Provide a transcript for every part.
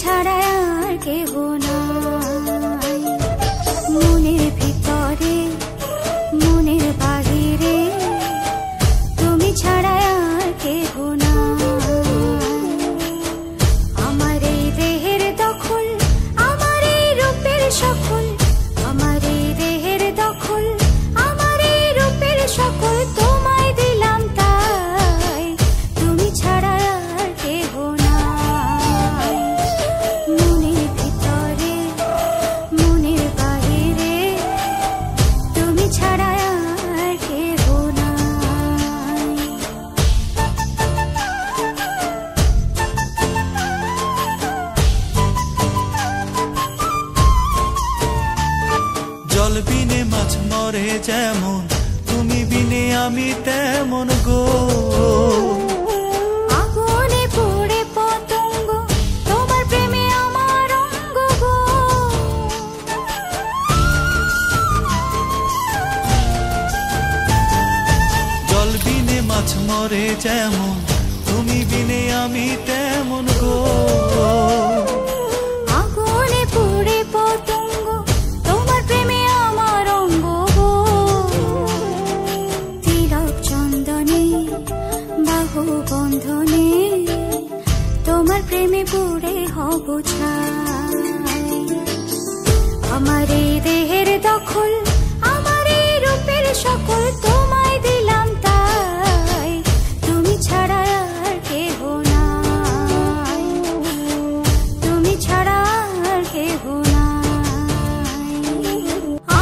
ছাড়া আর কেহ নাই। মনের ভিতরে মনের বাহিরে তুমি ছাড়া আর কেহ নাই। আমার এই দেহের দখল, আমার এই রূপের সকল, আমার এই দেহের দখল, আমার এই রূপের সকল তোমায় দিলাম তাই, তুমি ছাড়া আর কেহ নাই। মনের ভিতরে মনের বাহিরে তুমি ছাড়া আর কেহ নাই। জল বিনে মাছ মরে যেমন, তুমি বিনে আমি তেমন গো। আগুনে পড়ে পতঙ্গ, তোমার প্রেমে আমার অঙ্গ গো। জল বিনে মাছ মরে যেমন, তুমি বিনে আমি তেমন গো। আগুনে পড়ে পতঙ্গ, তোমার প্রেমে আমার অঙ্গ গো। তিলক চন্দনে বাহু বন্ধনে তোমার প্রেমে পড়ে হব ছাই। আমার এই দেহের দখল, আমার এই রূপের সকল তোমায় দিলাম তাই, তুমি ছাড়া আর কেহ নাই, তুমি ছাড়া আর কেহ নাই।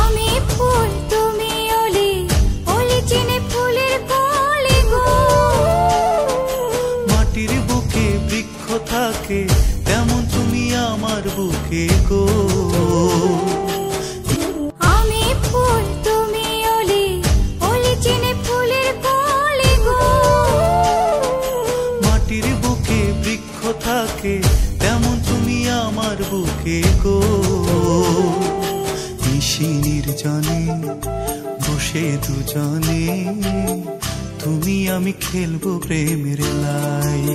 আমি ফুল তুমি অলি, অলি চিনে ফুলের কলি গো। মাটির বুকে বৃক্ষ থাকে তেমন তুমি আমার বুকে গো। আমি ফুল তুমি অলি, অলি চিনে ফুলের কলি গো। মাটির বুকে বৃক্ষ থাকে তেমন তুমি আমার বুকে গো। নিশি নির্জনে বসে দুজনে তুমি আমি খেলবো প্রেমের লাই।